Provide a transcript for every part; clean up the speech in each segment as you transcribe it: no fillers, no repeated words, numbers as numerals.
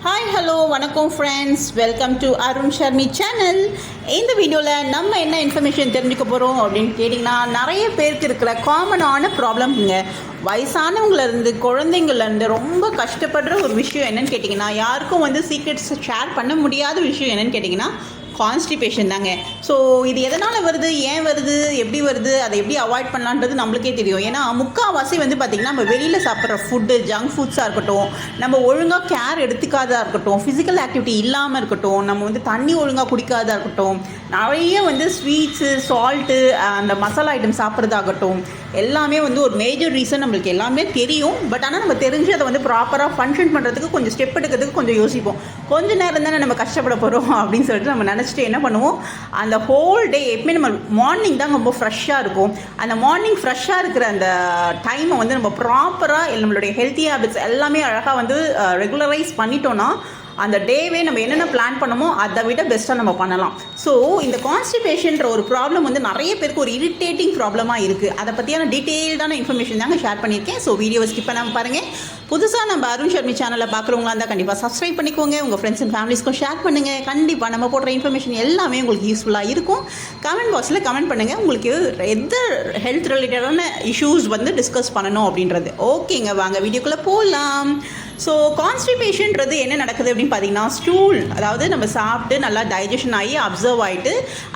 Hi hello வணக்கம் friends, welcome to Arun Sharmi channel. இந்த வீடியோவில் நம்ம என்ன இன்ஃபர்மேஷன் தெரிஞ்சுக்க போகிறோம் அப்படின்னு கேட்டிங்கன்னா, நிறைய பேருக்கு இருக்கிற காமனான ப்ராப்ளம்ங்க. வயசானவங்கலேருந்து குழந்தைங்கள்லேருந்து ரொம்ப கஷ்டப்படுற ஒரு விஷயம் என்னென்னு கேட்டிங்கன்னா, யாருக்கும் சீக்ரெட்ஸ் ஷேர் பண்ண முடியாத விஷயம் என்னென்னு கேட்டிங்கன்னா கான்ஸ்டிபேஷன் தாங்க. ஸோ இது எதனால் வருது, ஏன் வருது, எப்படி வருது, அதை எப்படி அவாய்ட் பண்ணலான்றது நம்மளுக்கே தெரியும். ஏன்னா முக்கால்வாசி பார்த்திங்கன்னா நம்ம வெளியில் சாப்பிட்ற ஃபுட்டு, ஜங்க் ஃபுட்ஸாக இருக்கட்டும், நம்ம ஒழுங்காக கேர் எடுத்துக்காததாக இருக்கட்டும், ஃபிசிக்கல் ஆக்டிவிட்டி இல்லாமல் இருக்கட்டும், நம்ம தண்ணி ஒழுங்காக குடிக்காததாக இருக்கட்டும், நிறைய ஸ்வீட்ஸு, சால்ட்டு, அந்த மசாலா ஐட்டம் சாப்பிட்றதாகட்டும், எல்லாமே ஒரு மேஜர் ரீசன் நம்மளுக்கு எல்லாமே தெரியும். பட் ஆனால் நம்ம தெரிஞ்சு அதை ப்ராப்பராக ஃபங்க்ஷன் பண்ணுறதுக்கு கொஞ்சம் ஸ்டெப் எடுக்கிறதுக்கு கொஞ்சம் யோசிப்போம். கொஞ்சம் நேரம் தானே நம்ம கஷ்டப்பட போகிறோம் அப்படின்னு சொல்லிட்டு நம்ம நினச்சிட்டு என்ன பண்ணுவோம், அந்த ஹோல் டே எப்பவுமே நம்ம மார்னிங் தான் ரொம்ப ஃப்ரெஷ்ஷாக இருக்கும். அந்த மார்னிங் ஃப்ரெஷ்ஷாக இருக்கிற அந்த டைமை நம்ம ப்ராப்பராக நம்மளுடைய ஹெல்த்தி ஹேபிட்ஸ் எல்லாமே அழகாக ரெகுலரைஸ் பண்ணிட்டோன்னா அந்த டேவே நம்ம என்னென்ன பிளான் பண்ணமோ அதை விட பெஸ்ட்டாக நம்ம பண்ணலாம். ஸோ இந்த கான்ஸ்டிபேஷன்ற ஒரு ப்ராப்ளம் நிறைய பேருக்கு ஒரு இரிட்டேட்டிங் ப்ராப்ளமாக இருக்குது. அதை பற்றியான டீட்டெயில்டான இன்ஃபர்மேஷன் தாங்க ஷேர் பண்ணியிருக்கேன். ஸோ வீடியோவை ஸ்கிப் பண்ணாமல் பாருங்கள். புதுசாக நம்ம அருண் ஷர்மி சேனலை பார்க்குறவங்களா இருந்தால் கண்டிப்பாக சப்ஸ்கிரைப் பண்ணிக்கோங்க. உங்கள் ஃப்ரெண்ட்ஸ் அண்ட் ஃபேமிலிஸ்க்கும் ஷேர் பண்ணுங்கள். கண்டிப்பாக நம்ம போடுற இன்ஃபர்மேஷன் எல்லாமே உங்களுக்கு யூஸ்ஃபுல்லாக இருக்கும். கமெண்ட் பாக்ஸில் கமெண்ட் பண்ணுங்கள், உங்களுக்கு எந்த ஹெல்த் ரிலேட்டடான இஷ்யூஸ் டிஸ்கஸ் பண்ணணும் அப்படின்றது. ஓகேங்க, வாங்க வீடியோக்குள்ளே போகலாம். ஸோ கான்ஸ்டிபேஷன்றது என்ன நடக்குது அப்படின்னு பார்த்தீங்கன்னா, ஸ்டூல், அதாவது நம்ம சாப்பிட்டு நல்லா டைஜஷன் ஆகி அப்சர்வ் ஆகிட்டு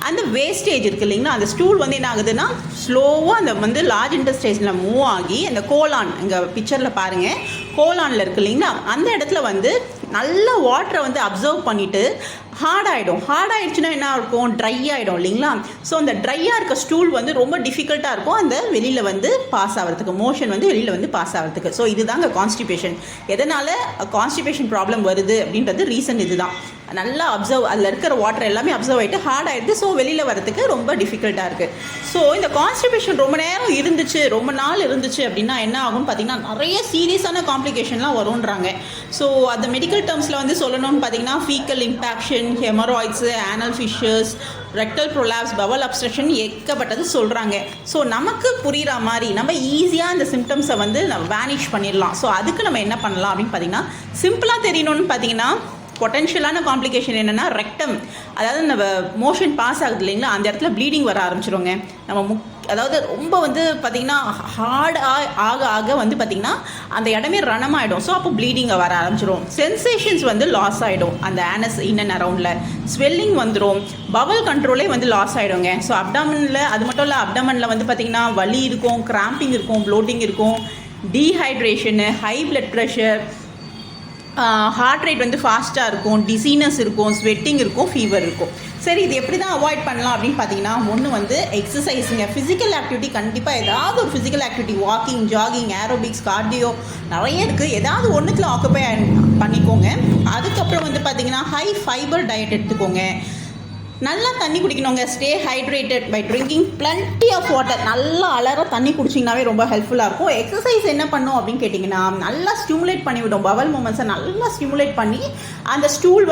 அந்த வேஸ்டேஜ் இருக்குது இல்லைங்களா, அந்த ஸ்டூல் என்ன ஆகுதுன்னா ஸ்லோவாக அந்த லார்ஜ் இன்டெஸ்டைனில் மூவ் ஆகி அந்த கோலான், இங்கே பிக்சரில் பாருங்கள், கோலானில் இருக்குது இல்லைங்களா, அந்த இடத்துல நல்ல வாட்டரை அப்சர்வ் பண்ணிவிட்டு ஹார்ட் ஆகிடுச்சுன்னா என்ன இருக்கும், ட்ரை ஆகிடும் இல்லைங்களா. ஸோ அந்த ட்ரையாக இருக்க ஸ்டூல் ரொம்ப டிஃபிகல்ட்டாக இருக்கும் அந்த வெளியில் பாஸ் ஆகிறதுக்கு, மோஷன் வெளியில் பாஸ் ஆகிறதுக்கு. ஸோ இதுதாங்க கான்ஸ்டிபேஷன். எதனால் கான்ஸ்டிபேஷன் ப்ராப்ளம் வருது அப்படின்றது ரீசன் இதுதான். நல்லா அப்சர்வ், அதில் இருக்கிற வாட்டர் எல்லாமே அப்சர்வ் ஆகிட்டு ஹார்ட் ஆகிடுது. ஸோ வெளியில் வரதுக்கு ரொம்ப டிஃபிகல்ட்டாக இருக்குது. ஸோ இந்த கான்ஸ்டிபேஷன் ரொம்ப நேரம் இருந்துச்சு, ரொம்ப நாள் இருந்துச்சு அப்படின்னா என்ன ஆகும்னு பார்த்தீங்கன்னா, நிறைய சீரியஸான காம்ப்ளிகேஷன்லாம் வரும்ன்றாங்க. ஸோ அந்த மெடிக்கல் டேர்ம்ஸில் சொல்லணும்னு பார்த்தீங்கன்னா, faecal impaction, haemorrhoids, anal fissures, rectal prolapse, bowel obstruction, ஏகப்பட்டது சொல்கிறாங்க. ஸோ நமக்கு புரிகிற மாதிரி நம்ம ஈஸியாக அந்த சிம்டம்ஸை நம்ம வேனிஷ் பண்ணிடலாம். ஸோ அதுக்கு நம்ம என்ன பண்ணலாம் அப்படின்னு பார்த்தீங்கன்னா, சிம்பிளாக தெரியணும்னு பார்த்தீங்கன்னா, பொட்டென்ஷியலான காம்ப்ளிகேஷன் என்னென்னா ரெக்டம், அதாவது நம்ம மோஷன் பாஸ் ஆகுது இல்லைங்களா, அந்த இடத்துல ப்ளீடிங் வர ஆரம்பிச்சிருங்க. நம்ம அதாவது ரொம்ப பார்த்திங்கன்னா ஹார்ட் ஆக பார்த்திங்கன்னா அந்த இடமே ரணமாகிடும். ஸோ அப்போ ப்ளீடிங்கை வர ஆரம்பிச்சிடும். சென்சேஷன்ஸ் லாஸ் ஆகிடும். அந்த ஆனஸ் இன் அண்ட் அரவுண்டில் ஸ்வெல்லிங் வந்துடும். பவல் கண்ட்ரோலே லாஸ் ஆகிடுங்க. ஸோ அப்டாமனில், அது மட்டும் இல்லை, அப்டாமனில் பார்த்திங்கன்னா வலி இருக்கும், கிராம்பிங் இருக்கும், ப்ளோட்டிங் இருக்கும், dehydration, high blood pressure, heart rate ஃபாஸ்ட்டாக இருக்கும், டிசீனஸ் இருக்கும், ஸ்வெட்டிங் இருக்கும், ஃபீவர் இருக்கும். சரி, இது எப்படி தான் அவாய்ட் பண்ணலாம் அப்படின்னு பார்த்தீங்கன்னா, ஒன்று எக்ஸசைஸுங்க. ஃபிசிக்கல் ஆக்டிவிட்டி கண்டிப்பாக, ஏதாவது ஒரு physical activity, walking, jogging, aerobics, cardio நிறைய இருக்குது. ஏதாவது ஒன்றுத்தில் ஆக்குப்பை பண்ணிக்கோங்க. அதுக்கப்புறம் பார்த்தீங்கன்னா ஹை ஃபைபர் டயட் எடுத்துக்கோங்க. நல்லா தண்ணி குடிக்கணுங்க. Stay hydrated by drinking plenty of water. நல்லா அலற தண்ணி குடிச்சிங்கனாவே ரொம்ப ஹெல்ப்ஃபுல்லாக இருக்கும். எக்ஸசைஸ் என்ன பண்ணும் அப்படின்னு கேட்டிங்கன்னா, நல்லா ஸ்டிமுலேட் பண்ணிவிடும். பவல் மூமெண்ட்ஸை நல்லா ஸ்டிமுலேட் பண்ணி அந்த ஸ்டூல்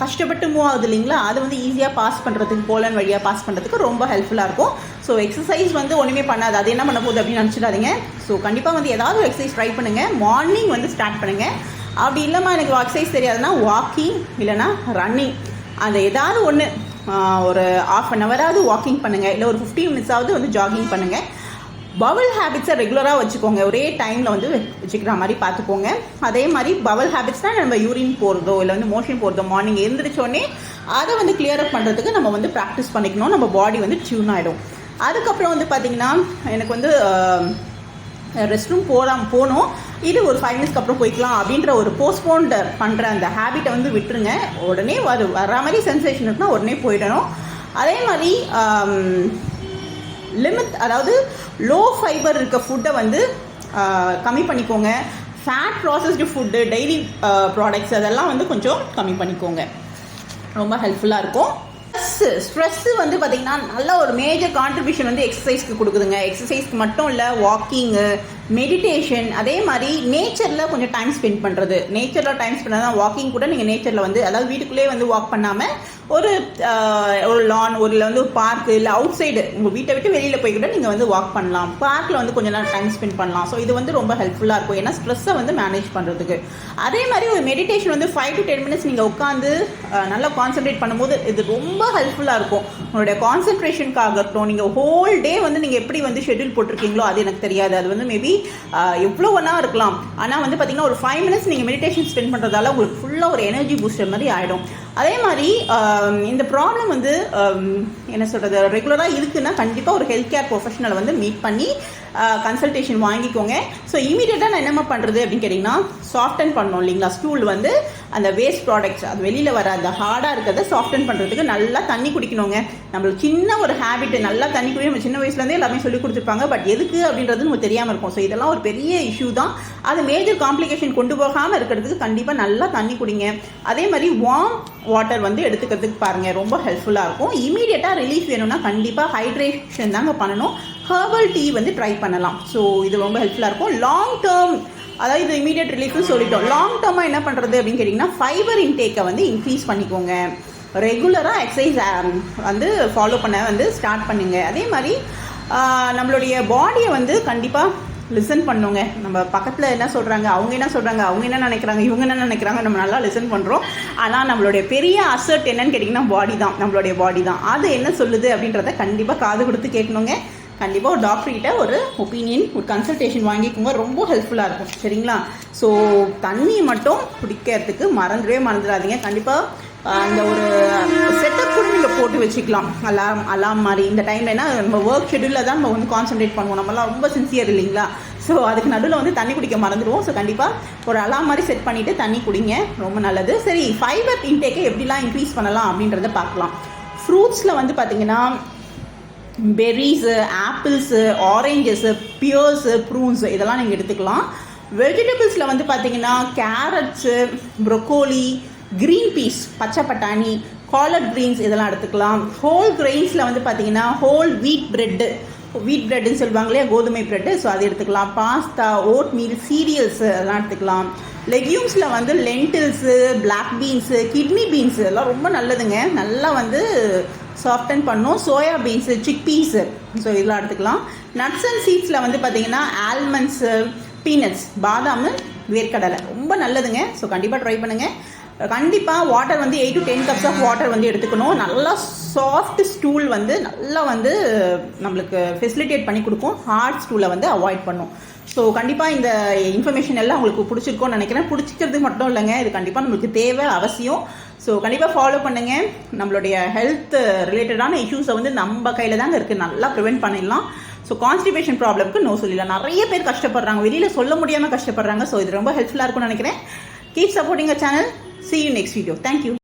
கஷ்டப்பட்டு மூவ் ஆகுது இல்லைங்களா, அது ஈஸியாக பாஸ் பண்ணுறதுக்கு, கோலன் வழியாக பாஸ் பண்ணுறதுக்கு ரொம்ப ஹெல்ப்ஃபுல்லாக இருக்கும். ஸோ எக்ஸசைஸ் ஒன்றுமே பண்ணாது, அது என்ன பண்ண போகுது அப்படின்னு நினச்சிடாதீங்க. ஸோ கண்டிப்பாக ஏதாவது ஒரு எக்ஸசைஸ் ட்ரை பண்ணுங்கள். மார்னிங் ஸ்டார்ட் பண்ணுங்கள். அப்படி இல்லாமல் எனக்கு எக்ஸசைஸ் தெரியாதுன்னா வாக்கிங் இல்லைனா ரன்னிங், அந்த ஏதாவது ஒன்று ஒரு ½ அன் ஹவராவது வாக்கிங் பண்ணுங்கள், இல்லை ஒரு 15 மினிட்ஸாவது ஜாகிங் பண்ணுங்கள். பவல் ஹேபிட்ஸை ரெகுலராக வச்சுக்கோங்க. ஒரே டைமில் வச்சுக்கிற மாதிரி பார்த்துக்கோங்க. அதே மாதிரி பவல் ஹேபிட்ஸ்னால் நம்ம யூரின் போகிறதோ இல்லை மோஷன் போகிறதோ மார்னிங் எழுந்திரிச்சோடனே அதை கிளியர் அப் பண்ணுறதுக்கு நம்ம ப்ராக்டிஸ் பண்ணிக்கணும். நம்ம பாடி டியூன் ஆகிடும். அதுக்கப்புறம் பார்த்திங்கன்னா, எனக்கு ரெஸ்ட் ரூம் போகணும், இது ஒரு 5 மினிட்ஸ்க்கு அப்புறம் போய்க்கலாம் அப்படின்ற ஒரு போஸ்ட்போன்ட் பண்ணுற அந்த ஹேபிட்டை விட்டுருங்க. உடனே வர மாதிரி சென்சேஷன் இருக்குன்னா உடனே போயிடணும். அதே மாதிரி லிமிட், அதாவது லோ ஃபைபர் இருக்க ஃபுட்டை கம்மி பண்ணிக்கோங்க. Fat processed food, dairy products அதெல்லாம் கொஞ்சம் கம்மி பண்ணிக்கோங்க. ரொம்ப ஹெல்ப்ஃபுல்லாக இருக்கும். ஸ்ட்ரெஸ்ஸு பார்த்திங்கன்னா நல்ல ஒரு மேஜர் கான்ட்ரிபியூஷன் எக்ஸசைஸ்க்கு கொடுக்குதுங்க. எக்ஸசைஸ்க்கு மட்டும் இல்லை, வாக்கிங்கு, மெடிடேஷன், அதே மாதிரி நேச்சரில் கொஞ்சம் டைம் ஸ்பெண்ட் பண்ணுறது. நேச்சரில் டைம் ஸ்பெண்ட் பண்ணால் வாக்கிங் கூட நீங்கள் நேச்சரில் வந்து, அதாவது வீட்டுக்குள்ளேயே வந்து வாக் பண்ணாமல் ஒரு லான், ஒரு வந்து ஒரு பார்க்கு, இல்லை அவுட் சைடு உங்கள் வீட்டை விட்டு வெளியில் போய் கூட நீங்கள் வந்து வாக் பண்ணலாம். பார்க்கில் வந்து கொஞ்சம் நேரம் டைம் ஸ்பெண்ட் பண்ணலாம். ஸோ இது வந்து ரொம்ப ஹெல்ப்ஃபுல்லாக இருக்கும், ஏன்னா ஸ்ட்ரெஸ்ஸை வந்து மேனேஜ் பண்ணுறதுக்கு. அதே மாதிரி ஒரு மெடிடேஷன் வந்து 5 to 10 minutes நீங்கள் உட்காந்து நல்லா கான்சென்ட்ரேட் பண்ணும்போது இது ரொம்ப ஹெல்ப்ஃபுல்லாக இருக்கும். உங்களுடைய கான்சென்ட்ரேஷனுக்காகட்டும், நீங்கள் ஹோல் டே வந்து நீங்கள் எப்படி வந்து ஷெட்யூல் போட்டிருக்கீங்களோ அது எனக்கு தெரியாது, அது வந்து மேபி எவ்வளோ ஒன்றா இருக்கலாம். ஆனால் வந்து பார்த்தீங்கன்னா ஒரு 5 minutes நீங்கள் மெடிடேஷன் ஸ்பெண்ட் பண்ணுறதால உங்களுக்கு ஃபுல்லாக ஒரு எனர்ஜி பூஸ்டர் மாதிரி ஆகிடும். அதே மாதிரி இந்த ப்ராப்ளம் வந்து என்ன சொல்கிறது, ரெகுலராக இருக்குன்னா கண்டிப்பாக ஒரு ஹெல்த் கேர் ப்ரொஃபஷனலை வந்து மீட் பண்ணி கன்சல்டேஷன் வாங்கிக்கோங்க. ஸோ இமீடியட்டாக நான் என்னம்மா பண்ணுறது அப்படின்னு கேட்டிங்கன்னா, சாஃப்டன் பண்ணணும் இல்லைங்களா, ஸ்டூல் வந்து அந்த வேஸ்ட் ப்ராடக்ட்ஸ் அது வெளியில் வர அந்த ஹார்டாக இருக்கிறத சாஃப்டன் பண்ணுறதுக்கு நல்லா தண்ணி குடிக்கணுங்க. நம்மளுக்கு சின்ன ஒரு ஹேபிட், நல்லா தண்ணி குடி நம்ம சின்ன வயசுலேருந்தே எல்லாமே சொல்லி கொடுத்துருப்பாங்க, பட் எதுக்கு அப்படின்றது நமக்கு தெரியாமல் இருக்கும். ஸோ இதெல்லாம் ஒரு பெரிய இஷ்யூ தான். அது மேஜர் காம்ப்ளிகேஷன் கொண்டு போகாமல் இருக்கிறதுக்கு கண்டிப்பாக நல்லா தண்ணி குடிங்க. அதே மாதிரி வார்ம் வாட்டர் வந்து எடுத்துக்கிறதுக்கு பாருங்கள், ரொம்ப ஹெல்ப்ஃபுல்லாக இருக்கும். இமீடியட்டாக ரிலீஃப் வேணும்னா கண்டிப்பாக ஹைட்ரேஷன் தாங்க பண்ணணும். ஹெர்பல் டீ வந்து ட்ரை பண்ணலாம். ஸோ இது ரொம்ப ஹெல்ப்ஃபுல்லாக இருக்கும். லாங் டேர்ம், அதாவது இது இமீடியட் ரிலீஃப்னு சொல்லிட்டோம். லாங் டேர்மாக என்ன பண்ணுறது அப்படின்னு கேட்டிங்கன்னா, ஃபைபர் இன்டேக்கை வந்து இன்க்ரீஸ் பண்ணிக்கோங்க. ரெகுலராக எக்ஸசைஸ் வந்து ஃபாலோ பண்ண வந்து ஸ்டார்ட் பண்ணுங்க. அதே மாதிரி நம்மளுடைய பாடியை வந்து கண்டிப்பாக லிசன் பண்ணுங்க. நம்ம பக்கத்தில் என்ன சொல்கிறாங்க, அவங்க என்ன சொல்கிறாங்க, அவங்க என்ன நினைக்கிறாங்க, இவங்க என்ன நினைக்கிறாங்க, நம்ம நல்லா லிசன் பண்ணுறோம். ஆனால் நம்மளுடைய பெரிய அசர்ட் என்னன்னு கேட்டிங்கன்னா பாடி தான், நம்மளுடைய பாடி தான். அது என்ன சொல்லுது அப்படின்றத கண்டிப்பாக காது கொடுத்து கேட்கணுங்க. கண்டிப்பாக ஒரு டாக்டர்கிட்ட ஒரு ஒப்பீனியன், ஒரு கன்சல்டேஷன் வாங்கிக்கோங்க, ரொம்ப ஹெல்ப்ஃபுல்லாக இருக்கும். சரிங்களா? ஸோ தண்ணி மட்டும் குடிக்கிறதுக்கு மறந்துடாதீங்க. கண்டிப்பாக அந்த ஒரு செட்டப் கூட நீங்கள் போட்டு வச்சுக்கலாம், அலாம் மாதிரி. இந்த டைமில் என்ன, நம்ம ஒர்க் ஷெடியூலில் தான் நம்ம வந்து கான்சன்ட்ரேட் பண்ணுவோம், நம்மளாம் ரொம்ப சின்சியர் இல்லைங்களா. ஸோ அதுக்கு நடுவில் வந்து தண்ணி குடிக்க மறந்துடுவோம். ஸோ கண்டிப்பாக ஒரு அலாம் மாதிரி செட் பண்ணிவிட்டு தண்ணி குடிங்க, ரொம்ப நல்லது. சரி, ஃபைபர் இன்டேக்கை எப்படிலாம் இன்க்ரீஸ் பண்ணலாம் அப்படின்றத பார்க்கலாம். ஃப்ரூட்ஸில் வந்து பார்த்திங்கன்னா பெர்ரிஸு, ஆப்பிள்ஸு, ஆரஞ்சஸு, பியர்ஸு, ப்ரூன்ஸு இதெல்லாம் நீங்கள் எடுத்துக்கலாம். வெஜிடபிள்ஸில் வந்து பார்த்திங்கன்னா கேரட்ஸு, ப்ரொக்கோலி, க்ரீன் பீஸ், பச்சை பட்டாணி, காலட் க்ரீன்ஸ் இதெல்லாம் எடுத்துக்கலாம். ஹோல் கிரெயின்ஸில் வந்து பார்த்திங்கன்னா ஹோல் வீட் ப்ரெட்டுன்னு சொல்லுவாங்களே, கோதுமை ப்ரெட்டு, ஸோ அது எடுத்துக்கலாம். பாஸ்தா, ஓட் மீல், சீரியல்ஸு அதெல்லாம் எடுத்துக்கலாம். லெக்யூம்ஸில் வந்து lentils, black beans, kidney beans இதெல்லாம் ரொம்ப நல்லதுங்க, நல்லா வந்து சாஃப்டன் பண்ணும். Soya beans, chickpeas, so இதெல்லாம் எடுத்துக்கலாம். நட்ஸ் அண்ட் சீட்ஸில் வந்து பார்த்திங்கன்னா ஆல்மண்ட்ஸு, பீனட்ஸ், பாதாம், வேர்க்கடலை ரொம்ப நல்லதுங்க. ஸோ கண்டிப்பாக ட்ரை பண்ணுங்கள். கண்டிப்பாக வாட்டர் வந்து 8 to 10 cups ஆஃப் வாட்டர் வந்து எடுத்துக்கணும். நல்லா சாஃப்ட் ஸ்டூல் வந்து நல்லா வந்து நம்மளுக்கு ஃபெசிலிட்டேட் பண்ணி கொடுக்கும், ஹார்ட் ஸ்டூலை வந்து அவாய்ட் பண்ணும். ஸோ கண்டிப்பாக இந்த இன்ஃபர்மேஷன் எல்லாம் உங்களுக்கு பிடிச்சிருக்கோன்னு நினைக்கிறேன். பிடிச்சிக்கிறதுக்கு மட்டும் இல்லைங்க, இது கண்டிப்பாக நம்மளுக்கு தேவை, அவசியம். ஸோ கண்டிப்பாக ஃபாலோ பண்ணுங்கள். நம்மளுடைய ஹெல்த் ரிலேட்டடான இஷ்யூஸை வந்து நம்ம கையில் தாங்க இருக்குது, நல்லா ப்ரிவென்ட் பண்ணிடலாம். ஸோ கான்ஸ்டிபேஷன் ப்ராப்ளம்க்கு நோ சொல்லிடலாம். நிறைய பேர் கஷ்டப்படுறாங்க, வெளியில் சொல்ல முடியாமல் கஷ்டப்படுறாங்க. ஸோ இது ரொம்ப ஹெல்ப்ஃபுல்லாக இருக்கும்னு நினைக்கிறேன். Keep supporting our channel. See you next video. Thank you.